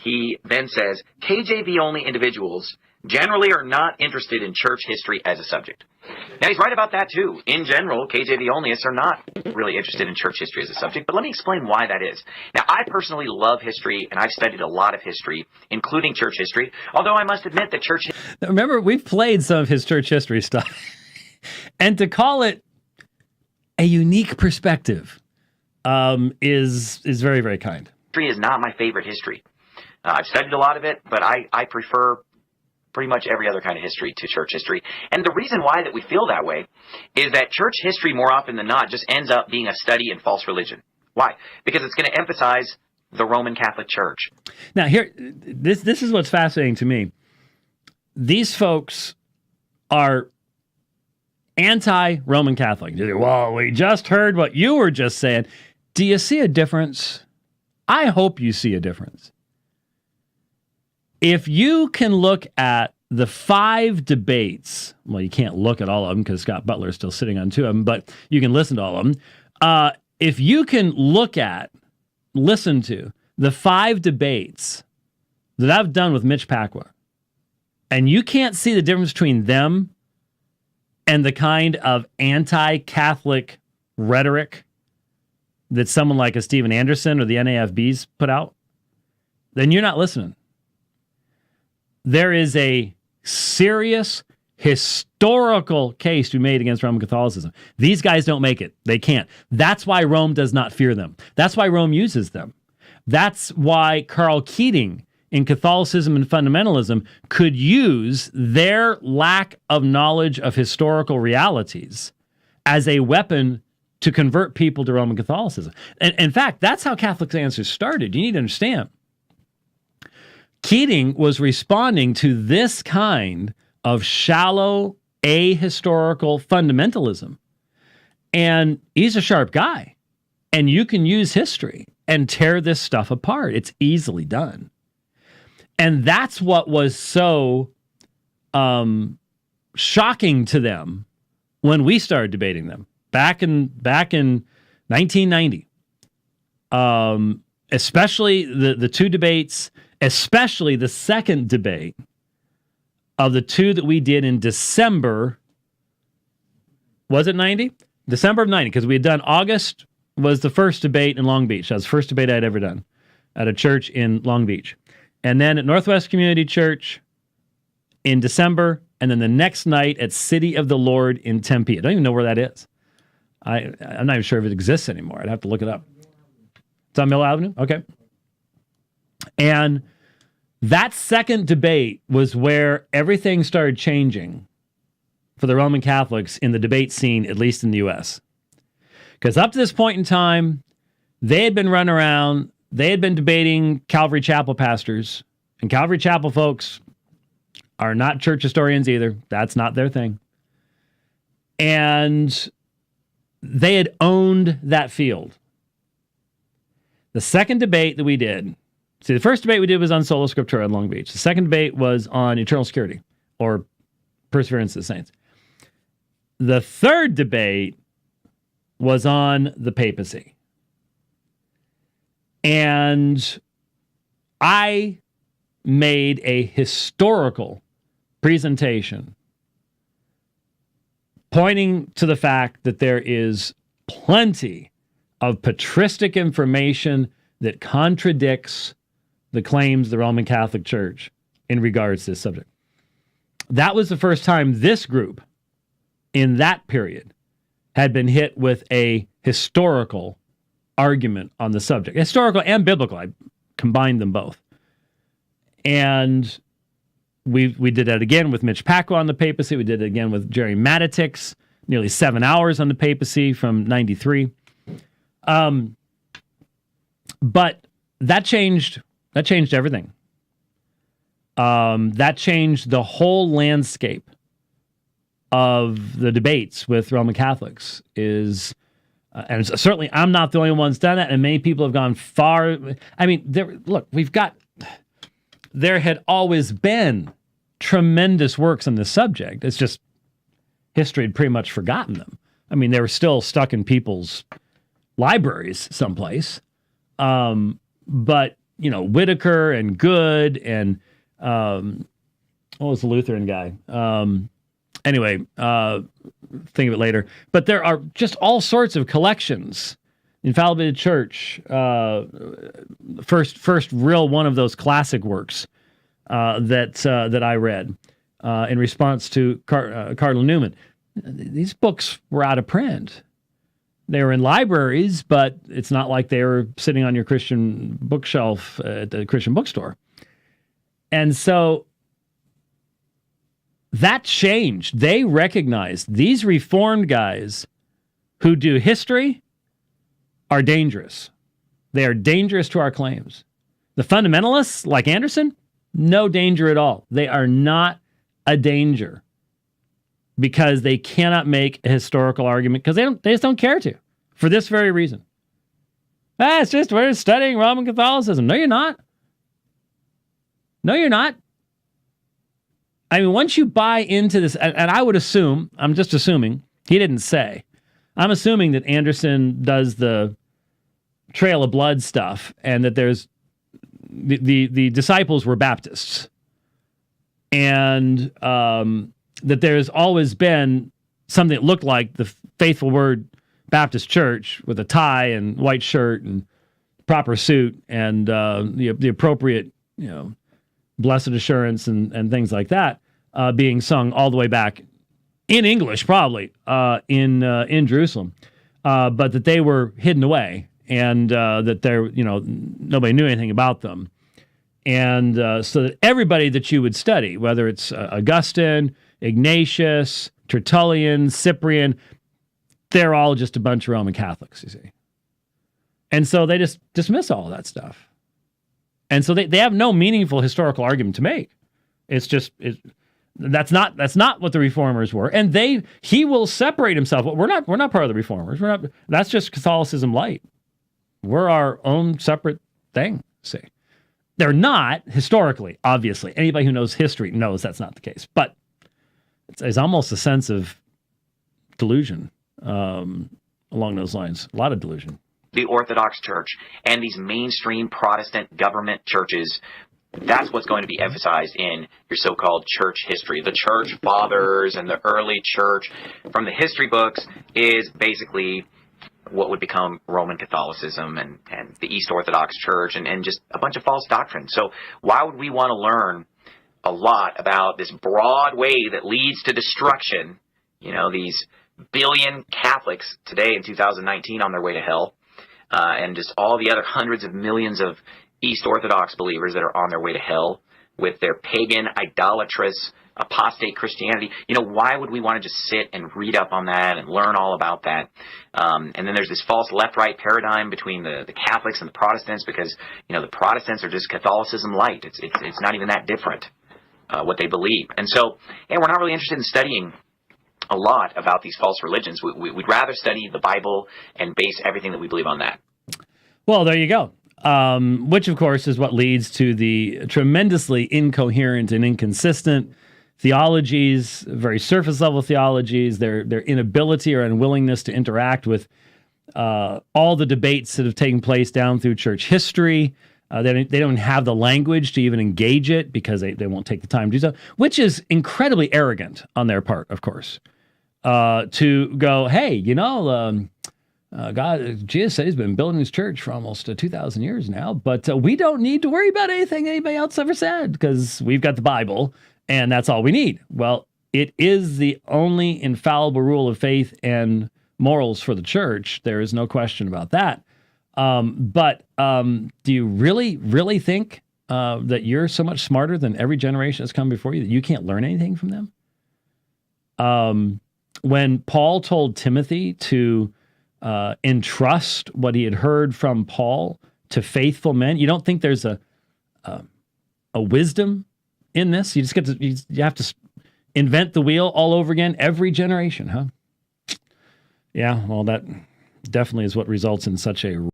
he then says, KJV-only individuals generally are not interested in church history as a subject. Now, he's right about that, too. In general, KJV-onlyists are not really interested in church history as a subject, but let me explain why that is. Now, I personally love history, and I've studied a lot of history, including church history, although I must admit that church... Remember, we've played some of his church history stuff, and to call it a unique perspective is very, very kind. History is not my favorite history. I've studied a lot of it, but I prefer pretty much every other kind of history to church history. And the reason why that we feel that way is that church history, more often than not, just ends up being a study in false religion. Why? Because it's going to emphasize the Roman Catholic Church. Now, here, this is what's fascinating to me. These folks are anti-Roman Catholic. Well, we just heard what you were just saying. Do you see a difference? I hope you see a difference. If you can look at the 5 debates, well, you can't look at all of them because Scott Butler is still sitting on 2 of them, but you can listen to all of them. If you can listen to the 5 debates that I've done with Mitch Pacwa, and you can't see the difference between them and the kind of anti-Catholic rhetoric that someone like a Stephen Anderson or the NAFBs put out, then you're not listening. There is a serious historical case to be made against Roman Catholicism. These guys don't make it. They can't. That's why Rome does not fear them. That's why Rome uses them. That's why Karl Keating in Catholicism and Fundamentalism could use their lack of knowledge of historical realities as a weapon to convert people to Roman Catholicism. And in fact, that's how Catholic Answers started. You need to understand. Keating was responding to this kind of shallow, ahistorical fundamentalism. And he's a sharp guy. And you can use history and tear this stuff apart. It's easily done. And that's what was so shocking to them when we started debating them back in 1990. Especially the 2 debates, especially the second debate of the 2 that we did in December. Was it 90? December of 90, because we had done August was the first debate in Long Beach. That was the first debate I'd ever done at a church in Long Beach. And then at Northwest Community Church in December, and then the next night at City of the Lord in Tempe. I don't even know where that is. I'm not even sure if it exists anymore. I'd have to look it up. It's on Mill Avenue? Okay. And that second debate was where everything started changing for the Roman Catholics in the debate scene, at least in the U.S. Because up to this point in time, they had been running around, they had been debating Calvary Chapel pastors, and Calvary Chapel folks are not church historians either. That's not their thing. And they had owned that field. The second debate that we did, see, the first debate we did was on Sola Scriptura in Long Beach. The second debate was on eternal security, or perseverance of the saints. The third debate was on the papacy. And I made a historical presentation pointing to the fact that there is plenty of patristic information that contradicts the claims of the Roman Catholic Church in regards to this subject. That was the first time this group in that period had been hit with a historical argument on the subject. Historical and biblical. I combined them both. And we did that again with Mitch Pacwa on the papacy. We did it again with Jerry Matitix, nearly 7 hours on the papacy from 93. But that changed everything. That changed the whole landscape of the debates with Roman Catholics. And certainly I'm not the only one that's done that, and many people have gone far. I mean, there had always been tremendous works on this subject. It's just history had pretty much forgotten them. I mean, they were still stuck in people's libraries someplace. But Whitaker and Good and what was the Lutheran guy? Anyway, think of it later. But there are just all sorts of collections. Infallibility Church, first real one of those classic works that I read in response to Cardinal Newman. These books were out of print. They were in libraries, but it's not like they were sitting on your Christian bookshelf at the Christian bookstore. And so that changed. They recognized these Reformed guys who do history are dangerous. They are dangerous to our claims. The fundamentalists, like Anderson, no danger at all. They are not a danger because they cannot make a historical argument because they just don't care to, for this very reason. It's just we're studying Roman Catholicism. No, you're not. No, you're not. I mean, once you buy into this, and I would assume, I'm just assuming, he didn't say, I'm assuming that Anderson does the Trail of Blood stuff and that there's the disciples were Baptists. And that there's always been something that looked like the Faithful Word Baptist Church with a tie and white shirt and proper suit and the appropriate, blessed assurance and things like that being sung all the way back in English, probably in Jerusalem, but that they were hidden away and that there, nobody knew anything about them. And so that everybody that you would study, whether it's Augustine, Ignatius, Tertullian, Cyprian, they're all just a bunch of Roman Catholics, you see. And so they just dismiss all of that stuff. And so they have no meaningful historical argument to make. It's just that's not what the Reformers were. And he will separate himself. We're not part of the Reformers. That's just Catholicism light. We're our own separate thing, see. They're not, historically, obviously. Anybody who knows history knows that's not the case. But it's almost a sense of delusion along those lines. A lot of delusion. The Orthodox Church and these mainstream Protestant government churches, that's what's going to be emphasized in your so-called church history. The church fathers and the early church from the history books is basically what would become Roman Catholicism and the East Orthodox Church and just a bunch of false doctrine. So why would we want to learn a lot about this broad way that leads to destruction? These billion Catholics today in 2019 on their way to hell, and just all the other hundreds of millions of East Orthodox believers that are on their way to hell with their pagan, idolatrous, apostate Christianity. Why would we want to just sit and read up on that and learn all about that? And then there's this false left-right paradigm between the Catholics and the Protestants because, the Protestants are just Catholicism light. It's not even that different, what they believe. And so, we're not really interested in studying a lot about these false religions. We'd rather study the Bible and base everything that we believe on that. Well, there you go. Which, of course, is what leads to the tremendously incoherent and inconsistent theologies, very surface-level theologies, their inability or unwillingness to interact with all the debates that have taken place down through church history. They don't have the language to even engage it because they won't take the time to do so, which is incredibly arrogant on their part, of course, to go, hey, God, Jesus said he's been building his church for almost 2,000 years now, but we don't need to worry about anything anybody else ever said because we've got the Bible and that's all we need. Well, it is the only infallible rule of faith and morals for the church. There is no question about that. But do you really, really think that you're so much smarter than every generation that's come before you that you can't learn anything from them? When Paul told Timothy to entrust what he had heard from Paul to faithful men, you don't think there's a wisdom in this? You just you have to invent the wheel all over again every generation, huh? Yeah, well, that definitely is what results in such a